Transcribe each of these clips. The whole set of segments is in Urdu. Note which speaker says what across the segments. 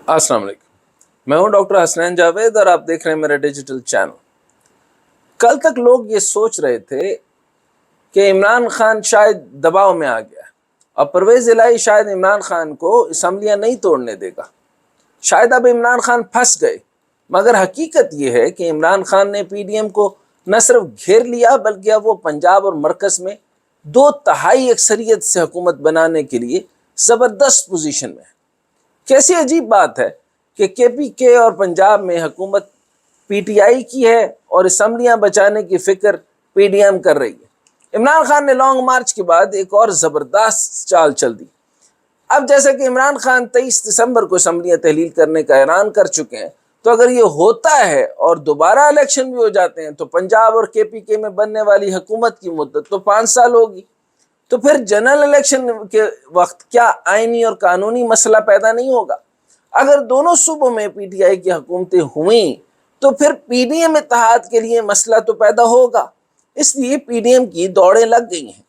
Speaker 1: السلام علیکم، میں ہوں ڈاکٹر حسنین جاوید اور آپ دیکھ رہے ہیں میرا ڈیجیٹل چینل۔ کل تک لوگ یہ سوچ رہے تھے کہ عمران خان شاید دباؤ میں آ گیا اور پرویز الہی شاید عمران خان کو اسمبلیاں نہیں توڑنے دے گا، شاید اب عمران خان پھنس گئے۔ مگر حقیقت یہ ہے کہ عمران خان نے پی ڈی ایم کو نہ صرف گھیر لیا بلکہ اب وہ پنجاب اور مرکز میں 2/3 اکثریت سے حکومت بنانے کے لیے زبردست پوزیشن میں ہے۔ کیسی عجیب بات ہے کہ کے پی کے اور پنجاب میں حکومت پی ٹی آئی کی ہے اور اسمبلیاں بچانے کی فکر پی ڈی ایم کر رہی ہے۔ عمران خان نے لانگ مارچ کے بعد ایک اور زبردست چال چل دی۔ اب جیسا کہ عمران خان 23 دسمبر کو اسمبلیاں تحلیل کرنے کا اعلان کر چکے ہیں، تو اگر یہ ہوتا ہے اور دوبارہ الیکشن بھی ہو جاتے ہیں تو پنجاب اور کے پی کے میں بننے والی حکومت کی مدت تو 5 سال ہوگی۔ تو پھر جنرل الیکشن کے وقت کیا آئینی اور قانونی مسئلہ پیدا نہیں ہوگا؟ اگر دونوں صوبوں میں پی ٹی آئی کی حکومتیں ہوئیں تو پھر پی ڈی ایم اتحاد کے لیے مسئلہ تو پیدا ہوگا۔ اس لیے پی ڈی ایم کی دوڑیں لگ گئی ہیں۔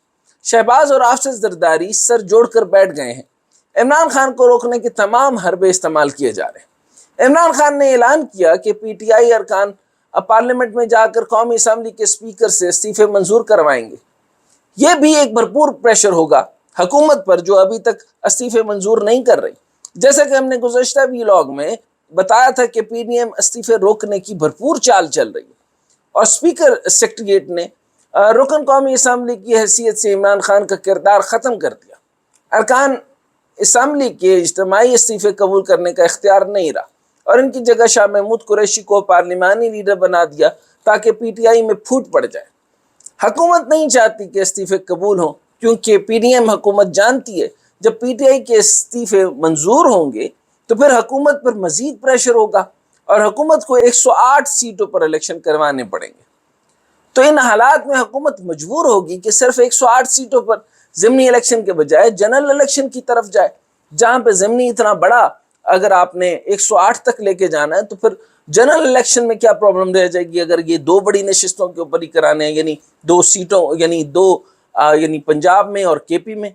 Speaker 1: شہباز اور آصف زرداری سر جوڑ کر بیٹھ گئے ہیں۔ عمران خان کو روکنے کے تمام حربے استعمال کیے جا رہے ہیں۔ عمران خان نے اعلان کیا کہ پی ٹی آئی ارکان اب پارلیمنٹ میں جا کر قومی اسمبلی کے اسپیکر سے استعفے منظور کروائیں گے۔ یہ بھی ایک بھرپور پریشر ہوگا حکومت پر جو ابھی تک استعفے منظور نہیں کر رہی۔ جیسا کہ ہم نے گزشتہ ویلاگ میں بتایا تھا کہ پی ڈی ایم استعفے روکنے کی بھرپور چال چل رہی ہے اور اسپیکر سیکریٹریٹ نے رکن قومی اسمبلی کی حیثیت سے عمران خان کا کردار ختم کر دیا۔ ارکان اسمبلی کے اجتماعی استعفے قبول کرنے کا اختیار نہیں رہا اور ان کی جگہ شاہ محمود قریشی کو پارلیمانی لیڈر بنا دیا تاکہ پی ٹی آئی میں پھوٹ پڑ جائے۔ حکومت نہیں چاہتی کہ استعفے قبول ہوں کیونکہ پی ڈی ایم حکومت جانتی ہے جب پی ٹی آئی کے استعفے منظور ہوں گے تو پھر حکومت پر مزید پریشر ہوگا اور حکومت کو 108 سیٹوں پر الیکشن کروانے پڑیں گے۔ تو ان حالات میں حکومت مجبور ہوگی کہ صرف 108 سیٹوں پر ضمنی الیکشن کے بجائے جنرل الیکشن کی طرف جائے، جہاں پہ ضمنی اتنا بڑا اگر آپ نے 108 تک لے کے جانا ہے تو پھر جنرل الیکشن میں کیا پرابلم رہ جائے گی اگر یہ 2 بڑی نشستوں کے اوپر ہی کرانے ہیں، یعنی 2 سیٹوں یعنی پنجاب میں اور کے پی میں۔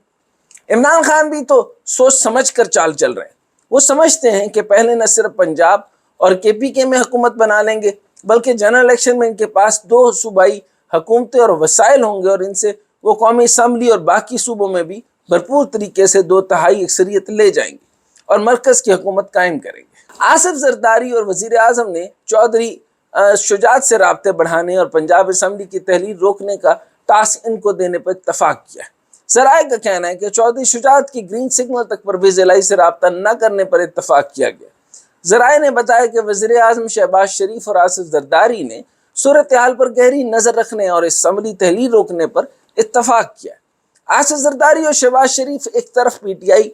Speaker 1: عمران خان بھی تو سوچ سمجھ کر چال چل رہے ہیں۔ وہ سمجھتے ہیں کہ پہلے نہ صرف پنجاب اور کے پی کے میں حکومت بنا لیں گے بلکہ جنرل الیکشن میں ان کے پاس 2 صوبائی حکومتیں اور وسائل ہوں گے اور ان سے وہ قومی اسمبلی اور باقی صوبوں میں بھی بھرپور طریقے سے 2/3 اکثریت لے جائیں گے اور مرکز کی حکومت قائم کریں گے۔ آصف زرداری اور وزیر اعظم نے چودھری شجاعت سے رابطے بڑھانے اور پنجاب اسمبلی کی تحلیل روکنے کا ٹاسک ان کو دینے پر اتفاق کیا ہے۔ ذرائع کا کہنا ہے کہ چودھری شجاعت کی گرین سگنل تک پرویز الہی سے رابطہ نہ کرنے پر اتفاق کیا گیا۔ ذرائع نے بتایا کہ وزیر اعظم شہباز شریف اور آصف زرداری نے صورتحال پر گہری نظر رکھنے اور اسمبلی تحلیل روکنے پر اتفاق کیا ہے۔ آصف زرداری اور شہباز شریف ایک طرف پی ٹی آئی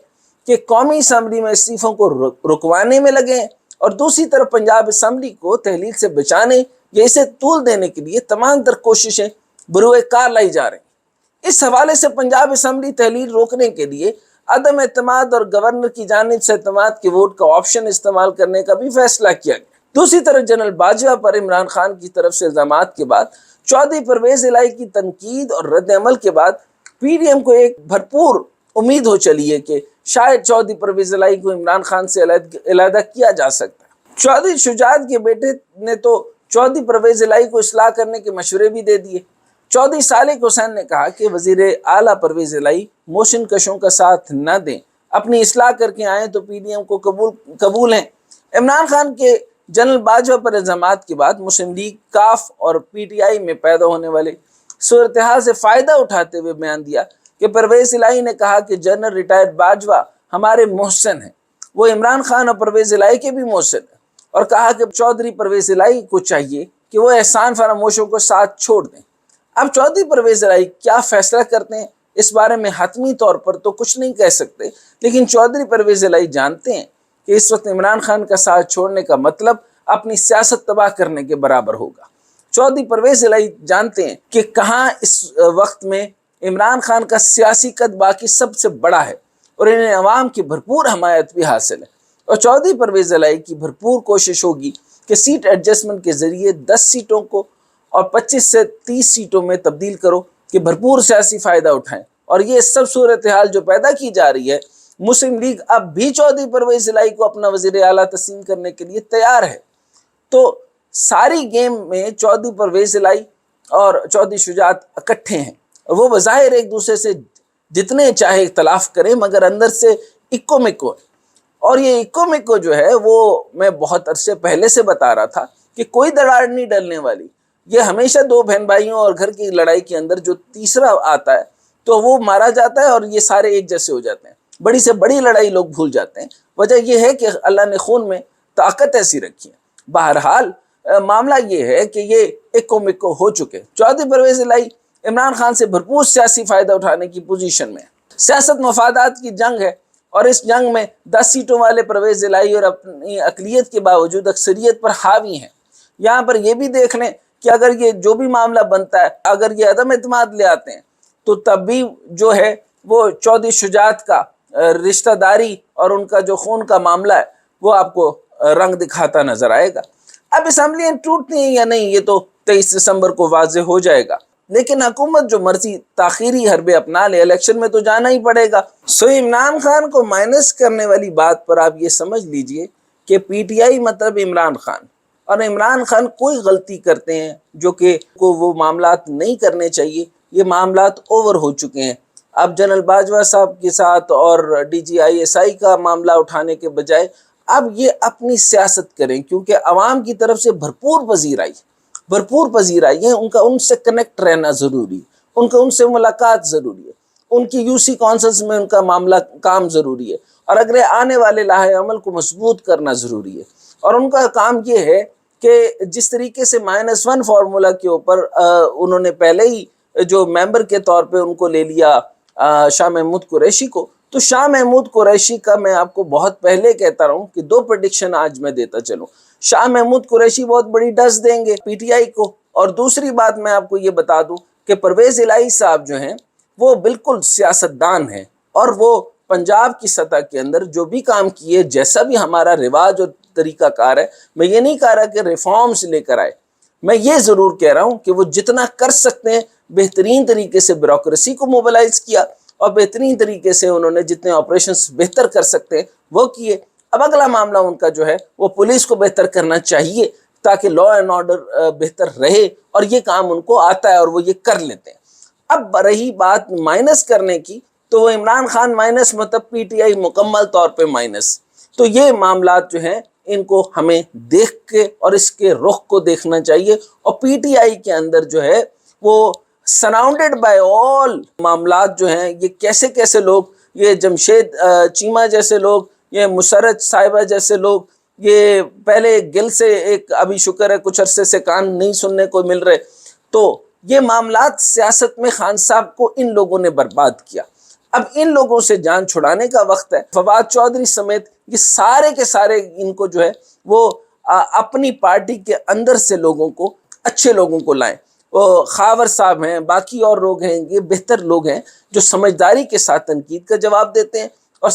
Speaker 1: کہ قومی اسمبلی میں استعفوں کو رکوانے میں لگے ہیں اور دوسری طرف پنجاب اسمبلی کو تحلیل سے بچانے یا اسے طول دینے کے لیے تمام تر کوششیں بروئے کار لائی جا رہی ہیں۔ اس حوالے سے پنجاب اسمبلی تحلیل روکنے کے لیے عدم اعتماد اور گورنر کی جانب سے اعتماد کے ووٹ کا آپشن استعمال کرنے کا بھی فیصلہ کیا گیا۔ دوسری طرف جنرل باجوہ پر عمران خان کی طرف سے الزامات کے بعد چودھری پرویز الہی کی تنقید اور رد عمل کے بعد پی ڈی ایم کو ایک بھرپور امید ہو چلی ہے کہ شاید چودھری پرویز الہی کو عمران خان سے علیحدہ کیا جا سکتا ہے۔ چودھری شجاعت کے بیٹے نے تو چودھری پرویز الہی کو اصلاح کرنے کے مشورے بھی دے دیے۔ چودھری صالح حسین نے کہا کہ وزیر اعلیٰ پرویز الہی موشن کشوں کا ساتھ نہ دیں، اپنی اصلاح کر کے آئیں تو پی ڈی ایم کو قبول ہیں۔ عمران خان کے جنرل باجوہ پر الزامات کے بعد مسلم لیگ، کاف اور پی ٹی آئی میں پیدا ہونے والے صورتحال سے فائدہ اٹھاتے ہوئے بیان دیا کہ پرویز الہی نے کہا کہ جنرل ریٹائرڈ باجوہ ہمارے محسن ہیں، وہ عمران خان اور پرویز الہی کے بھی محسن ہیں، اور کہا کہ چودھری پرویز الہی کو چاہیے کہ وہ احسان فراموشوں کو ساتھ چھوڑ دیں۔ اب چودھری پرویز الہی کیا فیصلہ کرتے ہیں اس بارے میں حتمی طور پر تو کچھ نہیں کہہ سکتے، لیکن چودھری پرویز الہی جانتے ہیں کہ اس وقت عمران خان کا ساتھ چھوڑنے کا مطلب اپنی سیاست تباہ کرنے کے برابر ہوگا۔ چودھری پرویز الہی جانتے ہیں کہ کہاں اس وقت میں عمران خان کا سیاسی قد باقی سب سے بڑا ہے اور انہیں عوام کی بھرپور حمایت بھی حاصل ہے، اور چودھری پرویز الہی کی بھرپور کوشش ہوگی کہ سیٹ ایڈجسٹمنٹ کے ذریعے 10 سیٹوں کو اور 25 سے 30 سیٹوں میں تبدیل کرو کہ بھرپور سیاسی فائدہ اٹھائیں۔ اور یہ سب صورتحال جو پیدا کی جا رہی ہے مسلم لیگ اب بھی چودھری پرویز الہی کو اپنا وزیر اعلیٰ تسلیم کرنے کے لیے تیار ہے۔ تو ساری گیم میں چودھری پرویز الہی اور چودھری شجاعت اکٹھے ہیں، وہ بظاہر ایک دوسرے سے جتنے چاہے اختلاف کریں مگر اندر سے اکو مکو ہے۔ اور یہ اکو مکو جو ہے وہ میں بہت عرصے پہلے سے بتا رہا تھا کہ کوئی دراڑ نہیں ڈلنے والی، یہ ہمیشہ دو بہن بھائیوں اور گھر کی لڑائی کے اندر جو تیسرا آتا ہے تو وہ مارا جاتا ہے اور یہ سارے ایک جیسے ہو جاتے ہیں، بڑی سے بڑی لڑائی لوگ بھول جاتے ہیں۔ وجہ یہ ہے کہ اللہ نے خون میں طاقت ایسی رکھی ہے۔ بہرحال معاملہ یہ ہے کہ یہ اکو مکو ہو چکے۔ چودھری پرویز الہی عمران خان سے بھرپور سیاسی فائدہ اٹھانے کی پوزیشن میں ہے۔ سیاست مفادات کی جنگ ہے اور اس جنگ میں 10 سیٹوں والے پرویز الہی اور اپنی اقلیت کے باوجود اکثریت پر حاوی ہیں۔ یہاں پر یہ بھی دیکھ لیں کہ اگر یہ جو بھی معاملہ بنتا ہے، اگر یہ عدم اعتماد لے آتے ہیں تو تب بھی جو ہے وہ چودھری شجاعت کا رشتہ داری اور ان کا جو خون کا معاملہ ہے وہ آپ کو رنگ دکھاتا نظر آئے گا۔ اب اسمبلیاں ٹوٹتی ہیں یا نہیں یہ تو 23 دسمبر کو واضح ہو جائے گا، لیکن حکومت جو مرضی تاخیری حربے اپنا لے، الیکشن میں تو جانا ہی پڑے گا۔ عمران خان کو مائنس کرنے والی بات پر آپ یہ سمجھ لیجئے کہ پی ٹی آئی مطلب عمران خان، اور عمران خان کوئی غلطی کرتے ہیں جو کہ وہ معاملات نہیں کرنے چاہیے، یہ معاملات اوور ہو چکے ہیں۔ اب جنرل باجوہ صاحب کے ساتھ اور D G I S I کا معاملہ اٹھانے کے بجائے اب یہ اپنی سیاست کریں، کیونکہ عوام کی طرف سے بھرپور پذیر آئی ہیں، ان سے کنیکٹ رہنا ضروری ہے، ان سے ملاقات ضروری ہے، ان کی یو سی کونسلز میں ان کا معاملہ کام ضروری ہے، اور اگلے آنے والے لاہے عمل کو مضبوط کرنا ضروری ہے۔ اور ان کا کام یہ ہے کہ جس طریقے سے -1 فارمولا کے اوپر انہوں نے پہلے ہی جو ممبر کے طور پہ ان کو لے لیا شاہ محمود قریشی کو، تو شاہ محمود قریشی کا میں آپ کو بہت پہلے کہتا رہا ہوں کہ 2 پریڈکشن آج میں دیتا چلوں۔ شاہ محمود قریشی بہت بڑی ڈس دیں گے پی ٹی آئی کو، اور دوسری بات میں آپ کو یہ بتا دوں کہ پرویز الہی صاحب جو ہیں وہ بالکل سیاستدان ہیں، اور وہ پنجاب کی سطح کے اندر جو بھی کام کیے، جیسا بھی ہمارا رواج اور طریقہ کار ہے، میں یہ نہیں کہہ رہا کہ ریفارمز لے کر آئے، میں یہ ضرور کہہ رہا ہوں کہ وہ جتنا کر سکتے ہیں بہترین طریقے سے بیوروکریسی کو موبلائز کیا، اور بہترین طریقے سے انہوں نے جتنے آپریشنز بہتر کر سکتے ہیں وہ کیے۔ اب اگلا معاملہ ان کا جو ہے وہ پولیس کو بہتر کرنا چاہیے تاکہ لا اینڈ آرڈر بہتر رہے، اور یہ کام ان کو آتا ہے اور وہ یہ کر لیتے ہیں۔ اب رہی بات مائنس کرنے کی، تو وہ عمران خان مائنس مطلب پی ٹی آئی مکمل طور پہ مائنس۔ تو یہ معاملات جو ہیں ان کو ہمیں دیکھ کے اور اس کے رخ کو دیکھنا چاہیے، اور پی ٹی آئی کے اندر جو ہے وہ سراؤنڈڈ بائی آل معاملات جو ہیں، یہ کیسے کیسے لوگ، یہ جمشید چیمہ جیسے لوگ، یہ مسرت صاحبہ جیسے لوگ، یہ پہلے گل سے ایک ابھی شکر ہے کچھ عرصے سے کان نہیں سننے کو مل رہے، تو یہ معاملات سیاست میں خان صاحب کو ان لوگوں نے برباد کیا۔ اب ان لوگوں سے جان چھڑانے کا وقت ہے۔ فواد چودھری سمیت یہ سارے کے سارے ان کو جو ہے وہ اپنی پارٹی کے اندر سے لوگوں کو، اچھے لوگوں کو لائیں۔ وہ خاور صاحب ہیں، باقی اور لوگ ہیں، یہ بہتر لوگ ہیں جو سمجھداری کے ساتھ تنقید کا جواب دیتے ہیں اور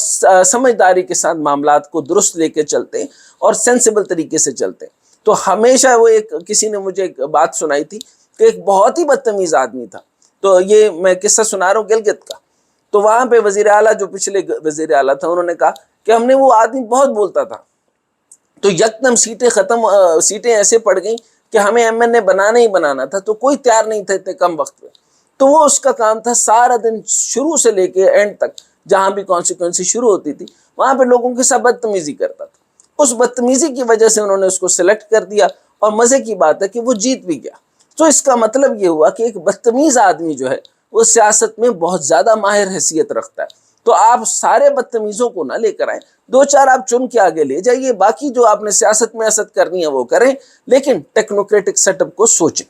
Speaker 1: سمجھداری کے ساتھ معاملات کو درست لے کے چلتے ہیں اور سینسیبل طریقے سے چلتے ہیں۔ تو ہمیشہ وہ کسی نے مجھے ایک بات سنائی تھی کہ ایک بہت ہی بدتمیز آدمی تھا، تو یہ میں قصہ سنا رہا ہوں گلگت کا۔ تو وہاں پہ وزیر اعلیٰ جو پچھلے وزیر اعلیٰ تھا، انہوں نے کہا کہ ہم نے وہ آدمی بہت بولتا تھا، تو یکدم سیٹیں ایسے پڑ گئیں کہ ہمیں ایم این اے بنانا ہی بنانا تھا، تو کوئی تیار نہیں تھا اتنے کم وقت میں۔ تو وہ اس کا کام تھا سارا دن شروع سے لے کے اینڈ تک، جہاں بھی کانسیکوینسی شروع ہوتی تھی وہاں پہ لوگوں کے ساتھ بدتمیزی کرتا تھا۔ اس بدتمیزی کی وجہ سے انہوں نے اس کو سلیکٹ کر دیا، اور مزے کی بات ہے کہ وہ جیت بھی گیا۔ تو اس کا مطلب یہ ہوا کہ ایک بدتمیز آدمی جو ہے وہ سیاست میں بہت زیادہ ماہر حیثیت رکھتا ہے۔ تو آپ سارے بدتمیزوں کو نہ لے کر آئیں، 2-4 آپ چن کے آگے لے جائیے، باقی جو آپ نے سیاست میں حسد کرنی ہے وہ کریں، لیکن ٹیکنوکریٹک سیٹ اپ کو سوچیں۔